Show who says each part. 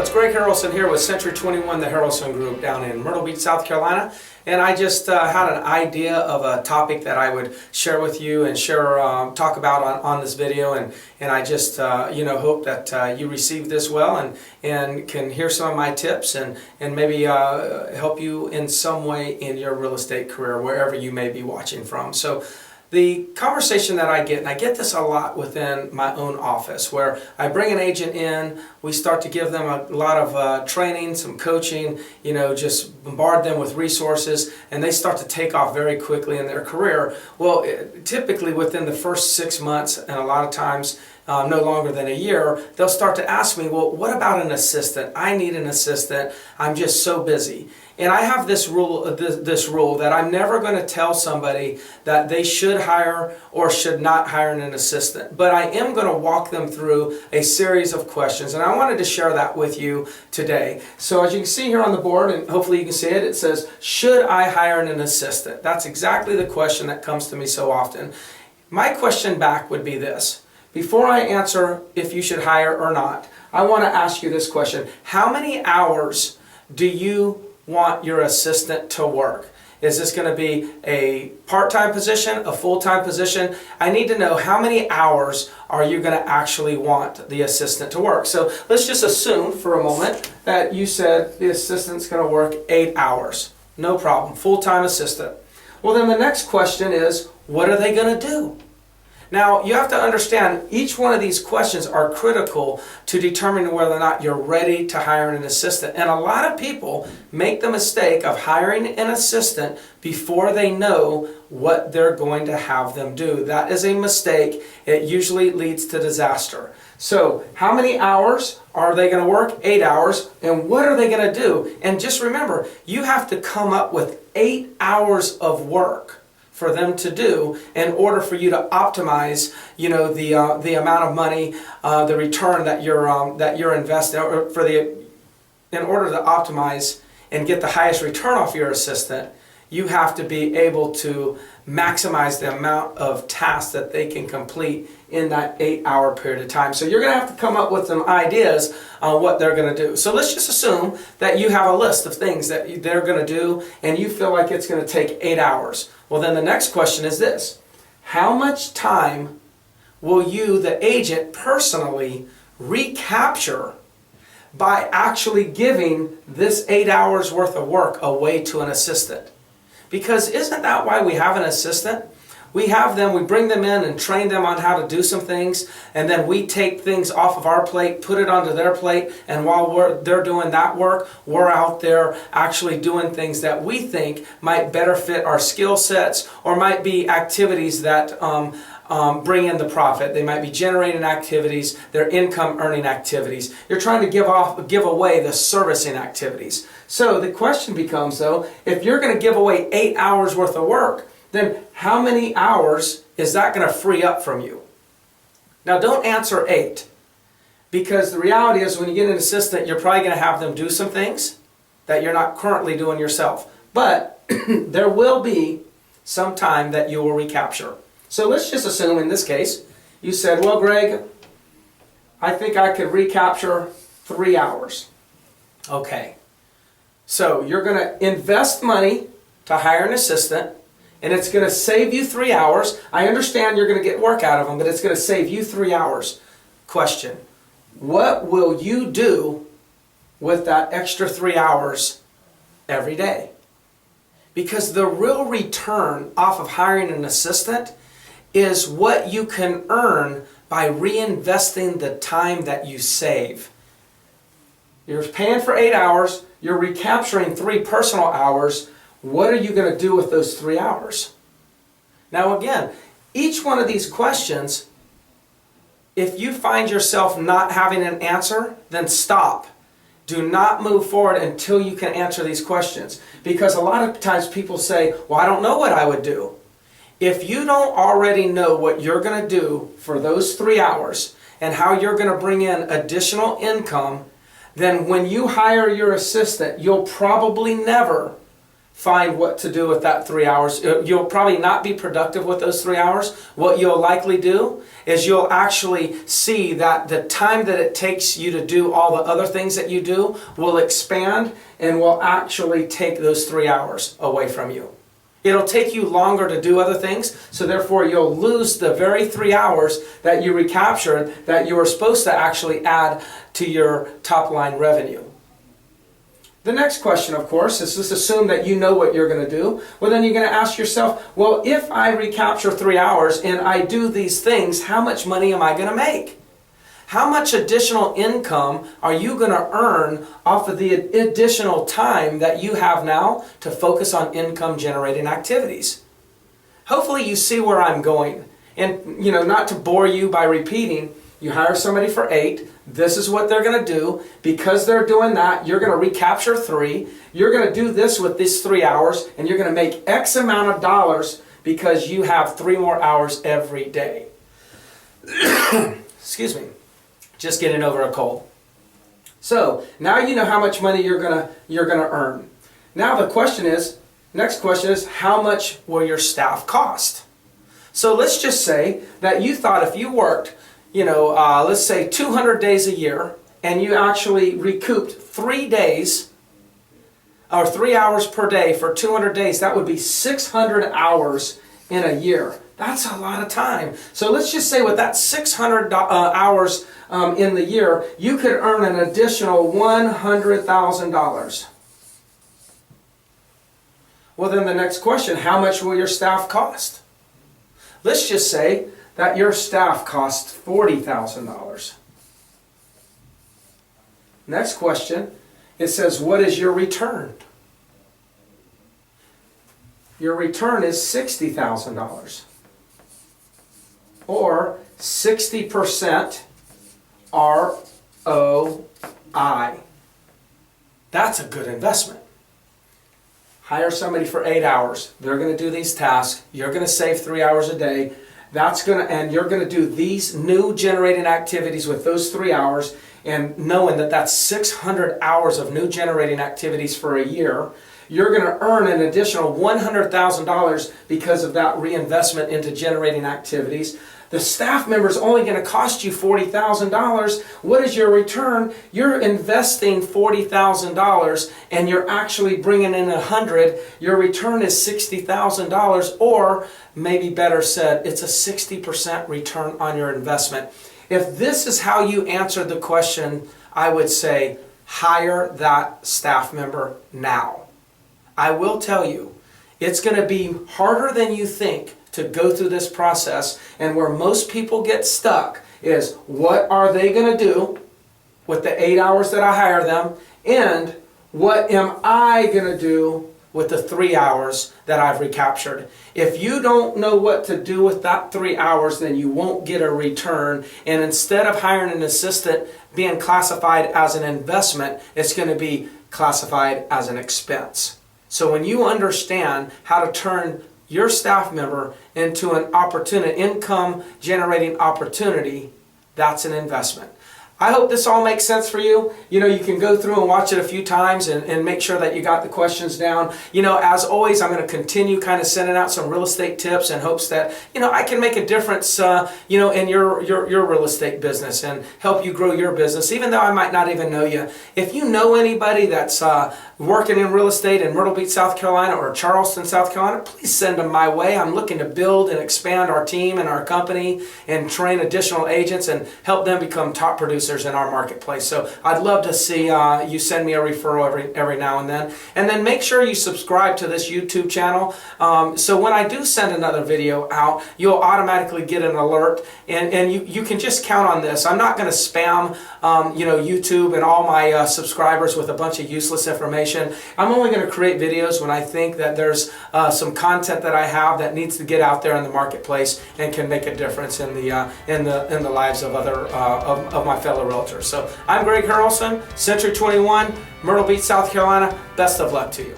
Speaker 1: it's Greg Harrelson here with Century 21, the Harrelson Group down in Myrtle Beach, South Carolina. And I just had an idea of a topic that I would share with you and talk about on this video. And I just hope that you receive this well and can hear some of my tips and maybe help you in some way in your real estate career, wherever you may be watching from. So the conversation that I get, and I get this a lot within my own office, where I bring an agent in, we start to give them a lot of training, some coaching, just bombard them with resources, and they start to take off very quickly in their career. Well, typically within the first 6 months, and a lot of times no longer than a year, they'll start to ask me, well, what about an assistant? I need an assistant. I'm just so busy. And I have this rule that I'm never going to tell somebody that they should hire or should not hire an assistant. But I am going to walk them through a series of questions. And I wanted to share that with you today. So as you can see here on the board, and hopefully you can see it, it says, should I hire an assistant? That's exactly the question that comes to me so often. My question back would be this. Before I answer if you should hire or not, I want to ask you this question. How many hours do you want your assistant to work? Is this going to be a part-time position, a full-time position? I need to know how many hours are you going to actually want the assistant to work. So let's just assume for a moment that you said the assistant's going to work 8 hours. No problem, full-time assistant. Well, then the next question is, what are they going to do? Now, you have to understand, each one of these questions are critical to determining whether or not you're ready to hire an assistant. And a lot of people make the mistake of hiring an assistant before they know what they're going to have them do. That is a mistake. It usually leads to disaster. So, how many hours are they going to work? 8 hours. And what are they going to do? And just remember, you have to come up with 8 hours of work for them to do in order for you to optimize, the amount of money, the return that you're investing, or in order to optimize and get the highest return off your assistant, you have to be able to maximize the amount of tasks that they can complete in that 8-hour period of time. So you're going to have to come up with some ideas on what they're going to do. So let's just assume that you have a list of things that they're going to do and you feel like it's going to take 8 hours. Well, then the next question is this. How much time will you, the agent, personally recapture by actually giving this 8 hours worth of work away to an assistant? Because isn't that why we have an assistant? We have them, we bring them in and train them on how to do some things, and then we take things off of our plate, put it onto their plate, and while they're doing that work, we're out there actually doing things that we think might better fit our skill sets, or might be activities that bring in the profit. They might be generating activities, they're income earning activities. You're trying to give away the servicing activities. So the question becomes, though, if you're going to give away 8 hours worth of work, then how many hours is that going to free up from you? Now, don't answer 8, because the reality is when you get an assistant, you're probably going to have them do some things that you're not currently doing yourself. But there will be some time that you will recapture. So let's just assume in this case, you said, well, Greg, I think I could recapture 3 hours. Okay. So you're going to invest money to hire an assistant, and it's going to save you 3 hours. I understand you're going to get work out of them, but it's going to save you 3 hours. Question: what will you do with that extra 3 hours every day? Because the real return off of hiring an assistant is what you can earn by reinvesting the time that you save. You're paying for 8 hours, you're recapturing 3 personal hours. What are you going to do with those 3 hours? Now again, each one of these questions, if you find yourself not having an answer, then stop. Do not move forward until you can answer these questions. Because a lot of times people say, well, I don't know what I would do. If you don't already know what you're going to do for those 3 hours and how you're going to bring in additional income, then when you hire your assistant, you'll probably never find what to do with that 3 hours. You'll probably not be productive with those 3 hours. What you'll likely do is you'll actually see that the time that it takes you to do all the other things that you do will expand and will actually take those 3 hours away from you. It'll take you longer to do other things, so therefore you'll lose the very 3 hours that you recaptured that you were supposed to actually add to your top line revenue. The next question, of course, is let's assume that you know what you're going to do. Well, then you're going to ask yourself, well, if I recapture 3 hours and I do these things, how much money am I going to make? How much additional income are you going to earn off of the additional time that you have now to focus on income generating activities? Hopefully you see where I'm going. And, not to bore you by repeating, you hire somebody for 8. This is what they're going to do. Because they're doing that, you're going to recapture 3. You're going to do this with these 3 hours, and you're going to make X amount of dollars because you have 3 more hours every day. Excuse me. Just getting over a cold. So now you know how much money you're gonna earn. Now the next question is, how much will your staff cost? So let's just say that you thought if you worked, let's say 200 days a year, and you actually recouped 3 days or 3 hours per day for 200 days, that would be 600 hours in a year. That's a lot of time. So let's just say with that 600 hours in the year, you could earn an additional $100,000. Well, then the next question, how much will your staff cost? Let's just say that your staff costs $40,000. Next question, it says, what is your return? Your return is $60,000. Or 60% ROI. That's a good investment. Hire somebody for 8 hours. They're going to do these tasks. You're going to save 3 hours a day. And you're going to do these new generating activities with those 3 hours, and knowing that that's 600 hours of new generating activities for a year. You're going to earn an additional $100,000 because of that reinvestment into generating activities. The staff member is only going to cost you $40,000. What is your return? You're investing $40,000 and you're actually bringing in $100,000. Your return is $60,000, or maybe better said, it's a 60% return on your investment. If this is how you answered the question, I would say hire that staff member now. I will tell you, it's going to be harder than you think to go through this process, and where most people get stuck is, what are they going to do with the 8 hours that I hire them, and what am I going to do with the 3 hours that I've recaptured? If you don't know what to do with that 3 hours, then you won't get a return, and instead of hiring an assistant being classified as an investment, it's going to be classified as an expense. So when you understand how to turn your staff member into an opportunity, income generating opportunity, that's an investment. I hope this all makes sense for you. You can go through and watch it a few times and make sure that you got the questions down. As always, I'm going to continue kind of sending out some real estate tips in hopes that, I can make a difference, in your real estate business and help you grow your business, even though I might not even know you. If you know anybody that's working in real estate in Myrtle Beach, South Carolina, or Charleston, South Carolina, please send them my way. I'm looking to build and expand our team and our company and train additional agents and help them become top producers in our marketplace. So I'd love to see you send me a referral every now and then. And then make sure you subscribe to this YouTube channel, so when I do send another video out, you'll automatically get an alert, and you can just count on this. I'm not going to spam YouTube and all my subscribers with a bunch of useless information. I'm only going to create videos when I think that there's some content that I have that needs to get out there in the marketplace and can make a difference in the lives of other of my fellow realtors. So I'm Greg Harrelson, Century 21, Myrtle Beach, South Carolina. Best of luck to you.